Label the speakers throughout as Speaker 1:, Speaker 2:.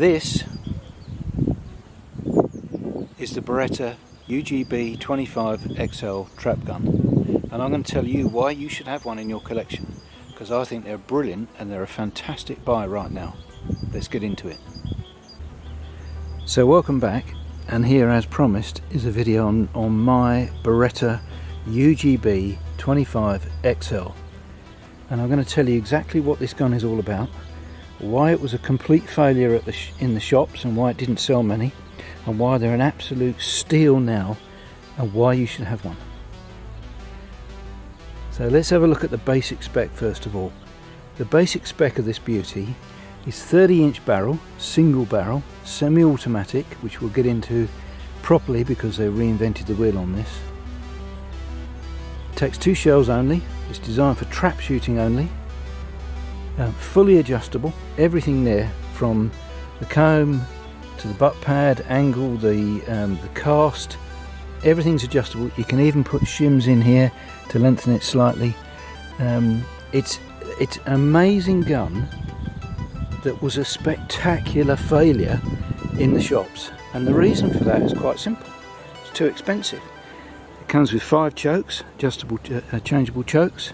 Speaker 1: This is the Beretta UGB25 Xcel trap gun, and I'm going to tell you why you should have one in your collection, because I think they're brilliant and they're a fantastic buy right now. Let's get into it. So welcome back, and here as promised is a video on my Beretta UGB25 Xcel, and I'm going to tell you exactly what this gun is all about, why it was a complete failure in the shops and why it didn't sell many, and why they're an absolute steal now, and why you should have one. So let's have a look at the basic spec first of all. The basic spec of this beauty is 30-inch barrel, single barrel, semi-automatic, which we'll get into properly because they reinvented the wheel on this. It takes 2 shells only. It's designed for trap shooting only. Fully adjustable, everything there from the comb to the butt pad, angle, the cast, everything's adjustable. You can even put shims in here to lengthen it slightly. It's an amazing gun that was a spectacular failure in the shops, and the reason for that is quite simple. It's too expensive. It comes with 5 chokes, adjustable, changeable chokes.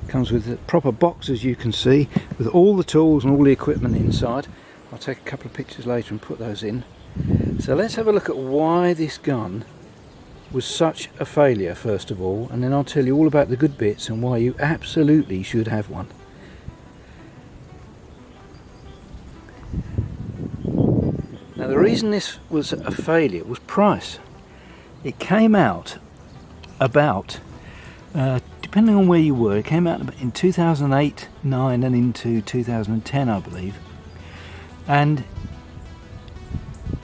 Speaker 1: Comes with a proper box, as you can see, with all the tools and all the equipment inside. I'll take a couple of pictures later and put those in. So let's have a look at why this gun was such a failure first of all, and then I'll tell you all about the good bits and why you absolutely should have one. Now the reason this was a failure was price. It came out about depending on where you were, it came out in 2008, 9 and into 2010 I believe, and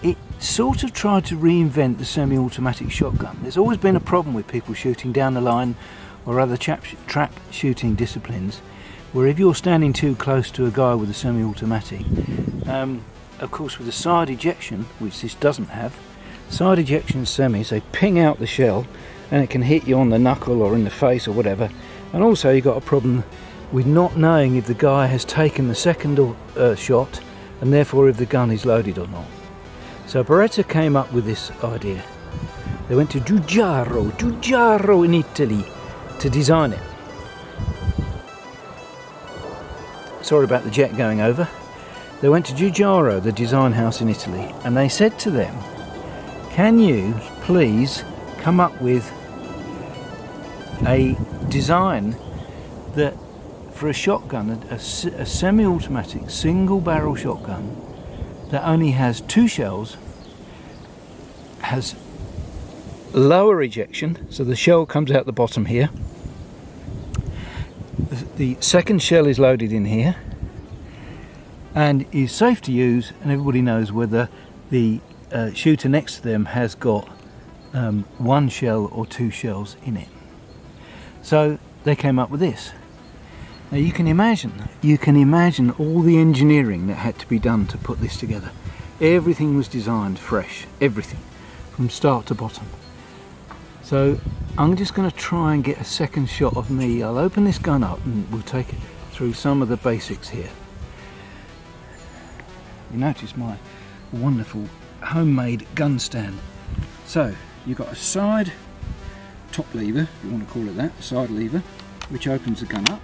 Speaker 1: it sort of tried to reinvent the semi-automatic shotgun. There's always been a problem with people shooting down the line or other trap shooting disciplines, where if you're standing too close to a guy with a semi-automatic, of course with the side ejection, which this doesn't have, side ejection semis, they ping out the shell and it can hit you on the knuckle or in the face or whatever. And also you've got a problem with not knowing if the guy has taken the second shot, and therefore if the gun is loaded or not. So Beretta came up with this idea. They went to Giugiaro in Italy to design it. Sorry about the jet going over. They went to Giugiaro, the design house in Italy, and they said to them, can you please come up with a design that for a shotgun, a semi-automatic single barrel shotgun that only has 2 shells, has lower ejection, so the shell comes out the bottom here, the second shell is loaded in here, and is safe to use, and everybody knows whether the shooter next to them has got 1 shell or 2 shells in it. So they came up with this. Now you can imagine all the engineering that had to be done to put this together. Everything was designed fresh, everything, from start to bottom. So I'm just going to try and get a second shot of me. I'll open this gun up and we'll take it through some of the basics here. You notice my wonderful homemade gun stand. So you've got a side top lever, if you want to call it that, a side lever, which opens the gun up.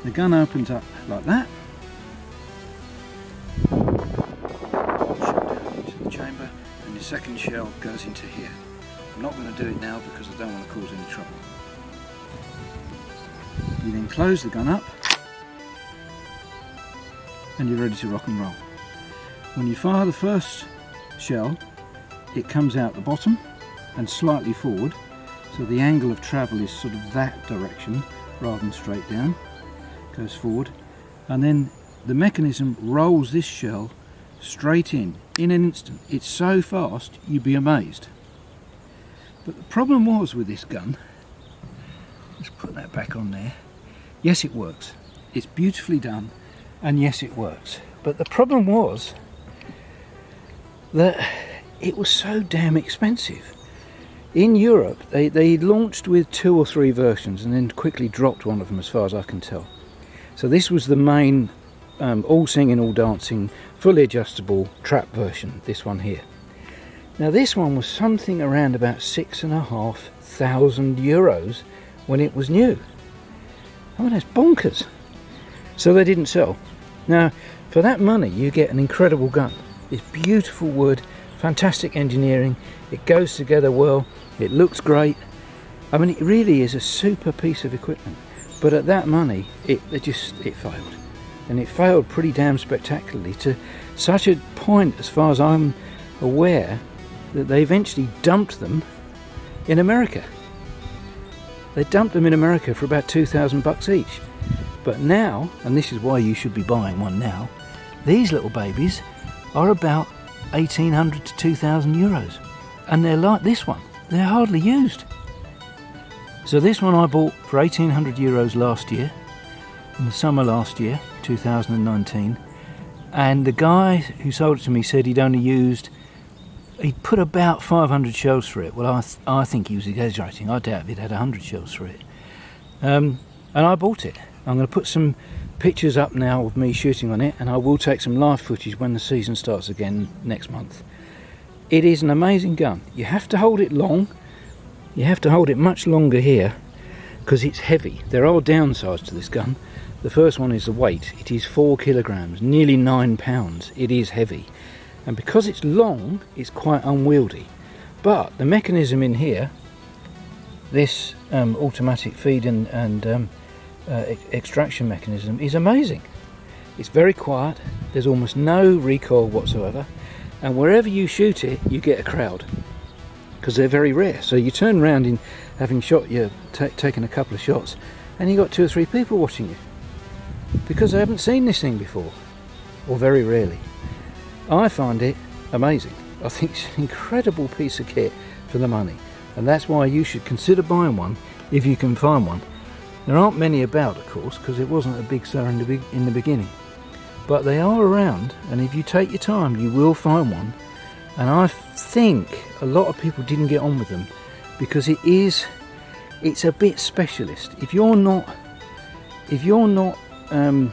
Speaker 1: The gun opens up like that. Shot down into the chamber, and the second shell goes into here. I'm not going to do it now because I don't want to cause any trouble. You then close the gun up, and you're ready to rock and roll. When you fire the first shell, it comes out the bottom and slightly forward, so the angle of travel is sort of that direction rather than straight down. Goes forward, and then the mechanism rolls this shell straight in an instant. It's so fast you'd be amazed. But the problem was with this gun, let's put that back on there. Yes, it works, it's beautifully done, and yes, it works, but the problem was that it was so damn expensive. In Europe, they launched with 2 or 3 versions and then quickly dropped one of them, as far as I can tell. So this was the main all singing, all dancing, fully adjustable trap version, this one here. Now this one was something around about €6,500 when it was new. I mean, that's bonkers. So they didn't sell. Now for that money you get an incredible gun. It's beautiful wood, fantastic engineering, it goes together well, it looks great. I mean, it really is a super piece of equipment. But at that money it failed. And it failed pretty damn spectacularly, to such a point, as far as I'm aware, that they eventually dumped them in America. They dumped them in America for about $2,000 each. But now, and this is why you should be buying one now, these little babies are about 1,800 to 2,000 euros. And they're like this one, they're hardly used. So this one I bought for 1,800 euros last year, in the summer last year, 2019. And the guy who sold it to me said he'd put about 500 shells through it. Well, I think he was exaggerating. I doubt if he'd had 100 shells through it. And I bought it. I'm going to put some pictures up now of me shooting on it, and I will take some live footage when the season starts again next month. It is an amazing gun. You have to hold it long. You have to hold it much longer here because it's heavy. There are downsides to this gun. The first one is the weight. It is 4 kilograms, nearly 9 pounds. It is heavy. And because it's long, it's quite unwieldy. But the mechanism in here, this automatic feed and extraction mechanism, is amazing. It's very quiet. There's almost no recoil whatsoever. And wherever you shoot it, you get a crowd, because they're very rare. So you turn around in having shot, you're taken a couple of shots, and you got 2 or 3 people watching you, because they haven't seen this thing before, or very rarely. I find it amazing. I think it's an incredible piece of kit for the money, and that's why you should consider buying one if you can find one. There aren't many about, of course, because it wasn't a big seller in the beginning, but they are around, and if you take your time you will find one. And I think a lot of people didn't get on with them because it's a bit specialist. If you're not an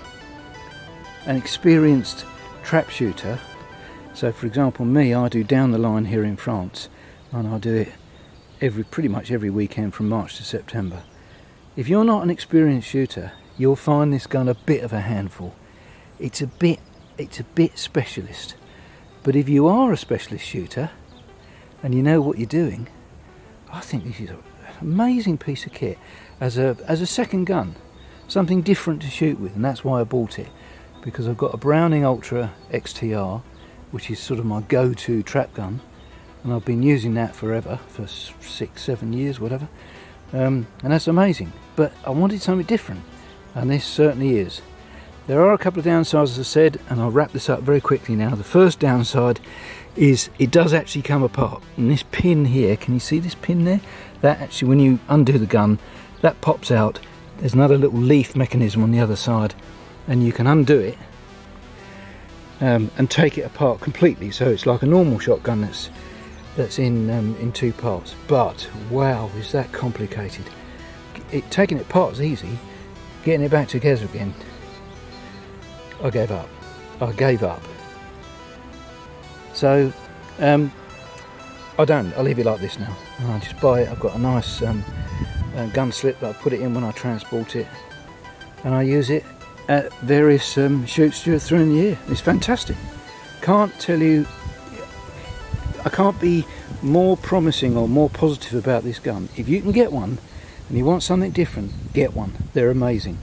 Speaker 1: experienced trap shooter, so for example me, I do down the line here in France, and I do it pretty much every weekend from March to September. If you're not an experienced shooter, you'll find this gun a bit of a handful. It's a bit specialist. But if you are a specialist shooter and you know what you're doing, I think this is an amazing piece of kit as a second gun, something different to shoot with. And that's why I bought it, because I've got a Browning Ultra XTR, which is sort of my go-to trap gun, and I've been using that forever, for 6-7 years, whatever, and that's amazing. But I wanted something different, and this certainly is. There are a couple of downsides, as I said, and I'll wrap this up very quickly now. The first downside is it does actually come apart. And this pin here, can you see this pin there? That actually, when you undo the gun, that pops out. There's another little leaf mechanism on the other side, and you can undo it and take it apart completely. So it's like a normal shotgun that's in 2 parts. But wow, is that complicated. Taking it apart is easy. Getting it back together again, I gave up. So I'll leave it like this now. I just buy it. I've got a nice gun slip that I put it in when I transport it, and I use it at various shoots through the year. It's fantastic. Can't tell you, I can't be more promising or more positive about this gun. If you can get one and you want something different, get one. They're amazing.